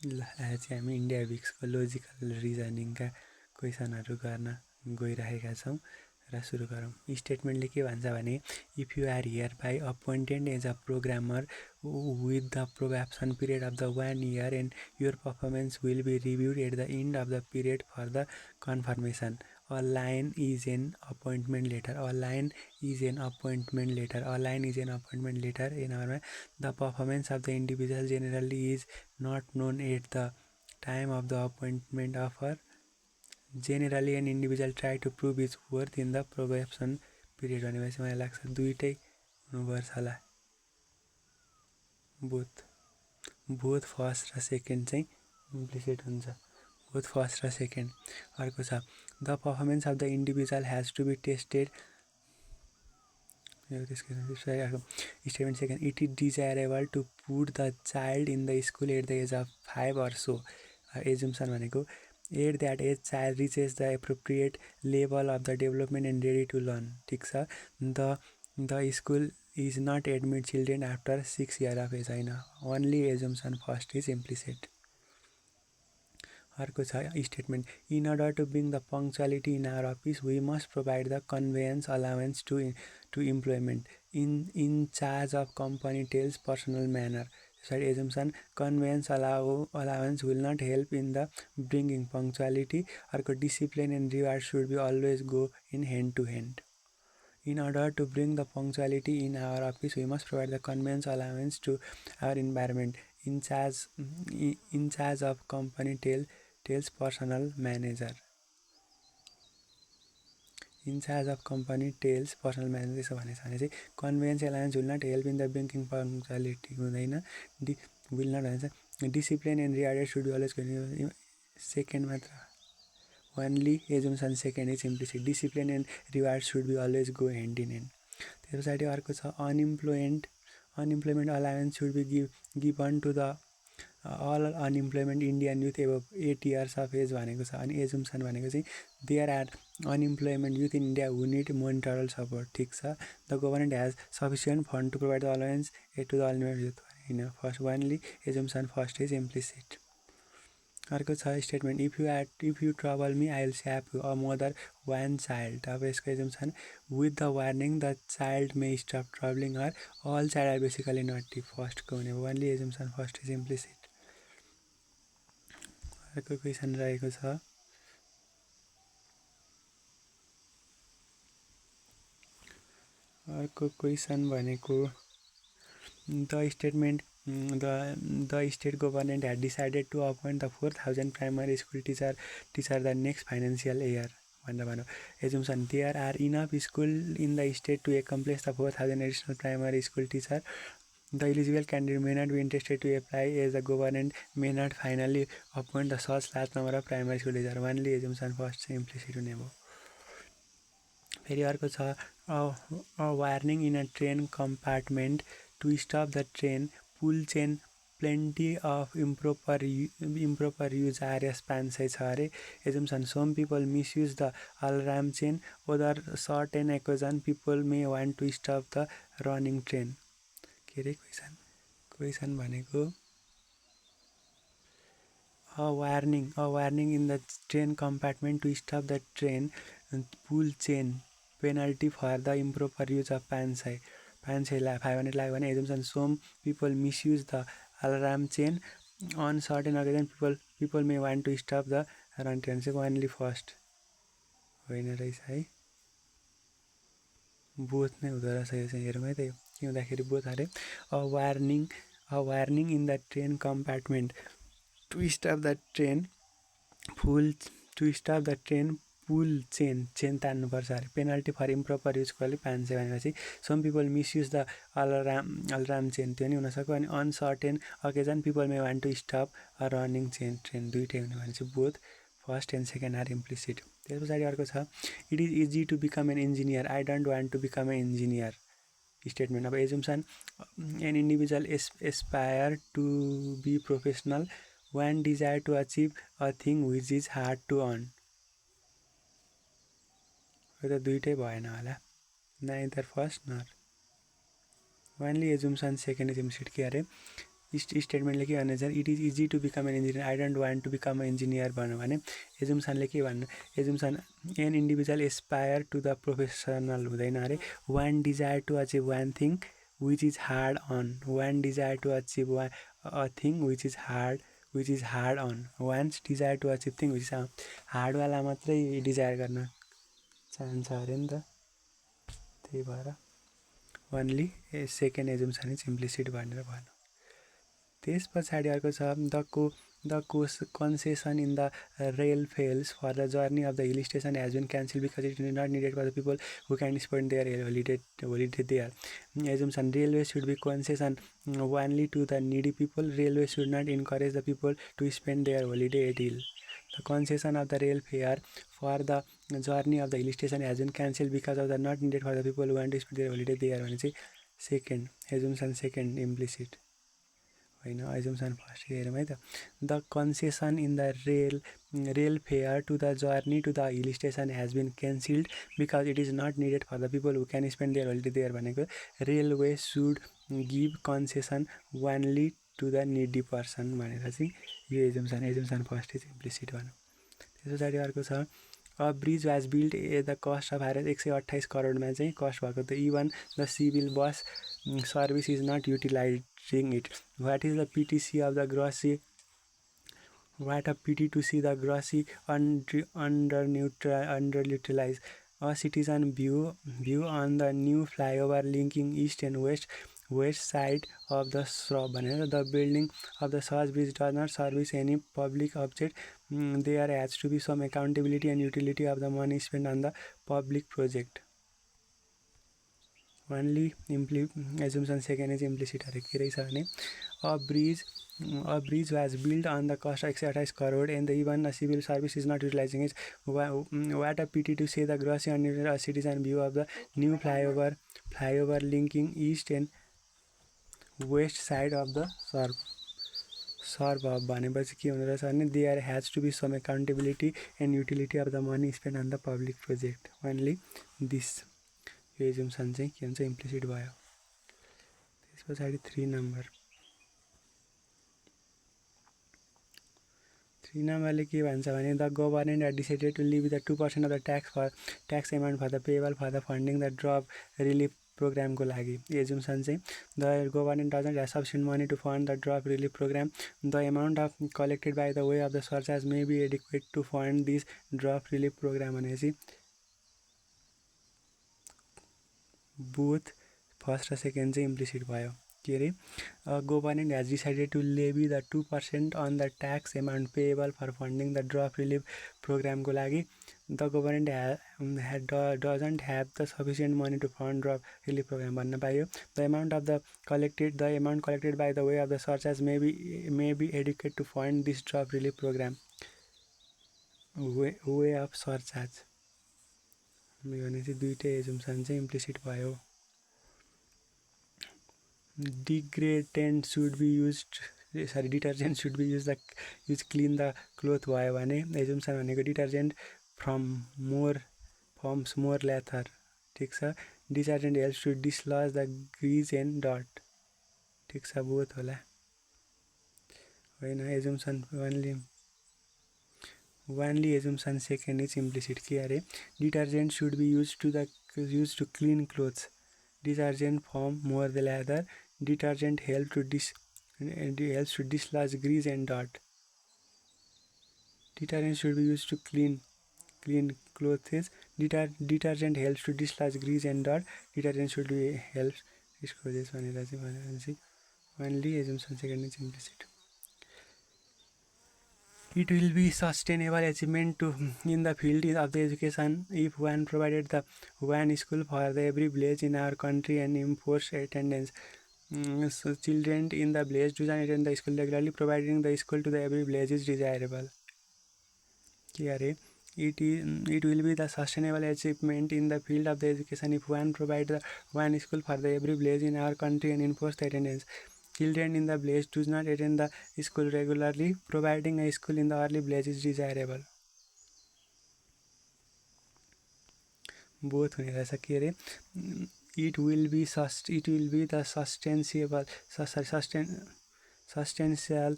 ल आज चाहिँ हामी इन्डिया विक्सको लोजिकल रिजनिङका क्वेसनहरू गर्न गइरहेका छौँ र सुरु गरौँ। स्टेटमेन्टले के भन्छ भने if you are here by appointed as a programmer with the probation period of the 1 year and your performance will be reviewed at the end of the period for the confirmation a line is an appointment letter. A line is an appointment letter. A line is an appointment letter. In our the performance of the individual generally is not known at the time of the appointment offer. Generally an individual try to prove his worth in the probation period. भनेपछि मलाई लाग्छ दुईटै हुनुपर्छ होला, both first र second चाहिँ implicit हुन्छ, both first र सेकेन्ड। अर्को छ the performance of the individual has to be tested. Statement second it is desirable to put the child in the school at the age of 5 or so। Assumption भनेको at that age child reaches the appropriate level of the development and ready to learn. ठिक छ, the school is not admit children after 6 years of age होइन, only assumption first is implicit. अर्को छ statement in order to bring the punctuality in our office we must provide the conveyance allowance to employment in charge of company tells personal manner. त्यसरी assumption conveyance allowance will not help in the bringing punctuality. अर्को discipline and reward should be always go in hand to hand. In order to bring the punctuality in our office, we must provide the conveyance allowance to our environment. In charge of company tells personal manager. In charge of company tells personal manager यसो भनेछ भने चाहिँ conveyance allowance will not help in the bringing punctuality हुँदैन, will not भन्छ discipline and rewarded should be always. Second मात्र only assumption second is implicit. Discipline and reward should be always go hand in hand. त्यस पछाडि अर्को छ unemployment allowance should be given to the all unemployment Indian youth above 8 years of age भनेको छ। अनि assumption भनेको चाहिँ there are unemployment youth in India who need monetary support. ठिक छ, the government has sufficient fund to provide the allowance to the unemployed youth होइन, first only assumption first is implicit. अर्को छ statement if you trouble me I will slap you a mother one child. अब यसको assumption with the warning the child may stop troubling her all child are basically naughty. फर्स्टको हुने only assumption first is implicit. अर्को question रहेको छ अर्को question भनेको the statement the state government had decided to appoint the 4,000 primary school teacher the next financial year भनेर भन्यो। Assumption there are enough school in the state to accomplish the 4,000 additional primary school teacher. The eligible candidate may not be interested to apply as the government may not finally appoint the such large number of primary school teacher. Only assumption first चाहिँ implicit हुने भयो। फेरि अर्को छ a warning in a train compartment to stop the train, pull chain, plenty of improper use RS 500 छ अरे। Assumption some people misuse the alarm chain, other certain occasion people may want to stop the running train। के अरे question भनेको a warning in the train compartment to stop the train, pull chain, penalty for the improper use of 500 500 लाग्यो भने assumption some people misuse the alarm chain, on certain occasion people may want to stop the run train चाहिँ only first होइन रहेछ है, both नै हुँदो रहेछ। यो चाहिँ हेरौँ है त के हुँदाखेरि बोथ अरे a warning in the train compartment to stop the train, pull chain तान्नुपर्छ अरे, पेनल्टी फर इम्प्रोपर युजको लागि 500 भनेपछि some people misuse the alarm chain त्यो नि हुनसक्यो। अनि uncertain occasion people may want to stop a running train दुइटै हुने भनेपछि both first and second are implicit. त्यस पछाडि अर्को छ it is easy to become an engineer, I don't want to become an engineer. Statement अब assumption an individual aspire to be professional one desire to achieve a thing which is hard to earn. यो त दुइटै भएन होला, neither first nor only assumption second is implicit. के अरे स्टेटमेन्टले के भन्ने छ, it is easy to become an engineer, I don't want to become engineer भन्यो भने एजुम्सनले के भन्नु, assumption an individual aspire to the professional हुँदैन अरे, one desire to achieve one thing which is hard on, one desire to achieve a thing which is hard on, one's desire to achieve thing which is हार्डवाला मात्रै डिजायर गर्न चाहन्छ अरे नि त, त्यही भएर only second assumption is implicit भनेर भन्नु। त्यस पछाडि अर्को छ the concession in the rail fares for the journey of the hill station has been cancel because it is not needed for the people who can spend their holiday there, assumption railway should be concession only to the needy people, railway should not encourage the people to spend their holiday at hill, the concession of the rail fare for the journey of the hill station has been cancel because of the not needed for the people who want to spend their holiday there भने चाहिँ second assumption second implicit होइन, assumption first हेरौँ है त, the concession in the rail fare to the journey to the hill station has been cancelled because it is not needed for the people who can spend their holiday there भनेको railway should give concession only to the needy person भनेर चाहिँ यो assumption first is implicit भनौँ। त्यस पछाडि अर्को छ a bridge was build at the cost of higher 128 करोडमा चाहिँ कस्ट भएको त, even the civil bus service is not utilising it, what is the pity see of the gross, what a pity to see the gross under utilise, a citizen view on the new flyover linking east and west side of the suburb भनेर, the building of the such bridge does not service any public object, there has to be some accountability and utility of the money spend on the public project, only assumption second is implicit अरे के रहेछ भने a bridge was build on the cost 128 crore and the even the civil service is not utilising is, what a pity to say the gross under a citizen view of the new flyover linking east and west side of the serve भनेपछि के हुँदो रहेछ भने there has to be some accountability and utility of the money spend on the public project, only this, यो assumption चाहिँ के हुन्छ implicit भयो। त्यस पछाडि 3 नम्बरले के भन्छ भने the government had decided to leave the 2% of the tax amount for the payable for the funding the drop relief प्रोग्रामको लागि, एजुम्सन चाहिँ the government doesn't have sufficient money to fund the drop relief program, the amount of collected by the way of the surcharge may be adequate to fund this drop relief program भनेपछि both first र second चाहिँ implicit भयो। के अरे government has decided to levy the 2% on the tax amount payable for funding the drop relief प्रोग्रामको लागि, the government doesn't have the sufficient money to fund drop relief program भन्न पाइयो, the amount collected by the way of the surcharge may be adequate to fund this drop relief program, way of surcharge भने चाहिँ दुइटै assumption चाहिँ implicit भयो। Detergent should be use clean the cloth भयो भने assumption भनेको detergent firms more ल्याथर, ठिक छ, detergent helps to डिसलज the ग्रिज and dot, ठिक छ, बोथ होला होइन, assumption वान्ली assumption second is implicit के अरे detergent should be use to clean clothes, detergent form more the ल्यादर, detergent help to डिसलज ग्रिज and dot, detergent should be use to clean clothes, detergent helps to डिसलज ग्रिज and dot, detergent should be helps डिस्कोजेस भनेर चाहिँ भनेपछि only assumption second is implicit. It will be sustainable achievement in the field of the education if one provided the one school for the every village in our country and enforce attendance. So children in the village do not attend the school regularly, providing the school to the every village is desirable. It will be the sustainable achievement in the field of the education if one provide the one school for the every village in our country and enforce the attendance. Children in the village do not attend the school regularly, providing a school in the early village is desirable. Both हुने रहेछ के अरे it will be the substantial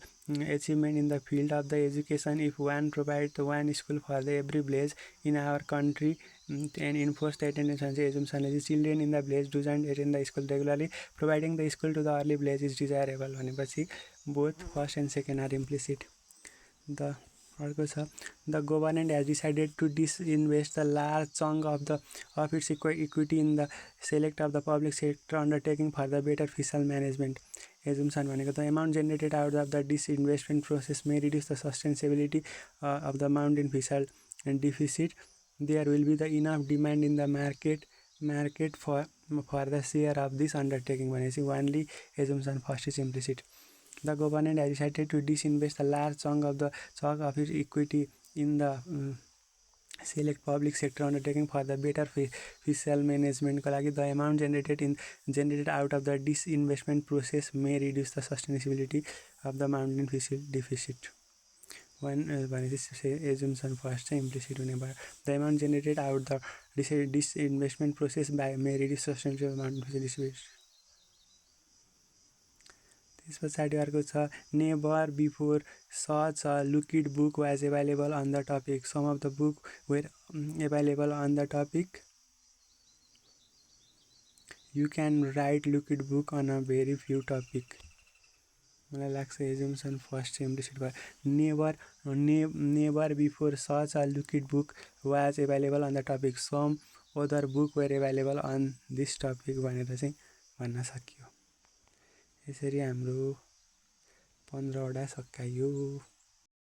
achievement in the field of the education if one provides one school for the every village in our country and enforce the attendance assumption. Children in the village doesn't attend the school regularly, providing the school to the early village is desirable. भनेपछि both first and second are implicit. The अर्को छ the government has decided to disinvest a large chunk of its equity in the select of the public sector undertaking for the better fiscal management. Assumption भनेको the amount generated out of the disinvestment process may reduce the sustainability of the amount in fiscal deficit. There will be the enough demand in the market for the share of this undertaking. भनेपछि only assumption first is implicit. The government has decided to disinvest a large chunk of its equity in the select public sector undertaking for the better fiscal management को लागि the amount generated out of the disinvestment process may reduce the sustainability of the amount in fiscal deficit. भनेपछि assumption first चाहिँ implicit हुने भयो. The amount generated out the disinvestment process may reduce sustainability of the amount in fiscal deficit. त्यस पछाडि अर्को छ never before such a liquid book was available on the topic. Some of the book were available on the topic. You can write liquid book on a very few topic. मलाई लाग्छ assumption first implicit भयो. Never before such a liquid book was available on the topic. Some other book were available on this topic भनेर चाहिँ भन्न सकियो. यसरी हाम्रो 15 वटा सकाइयो.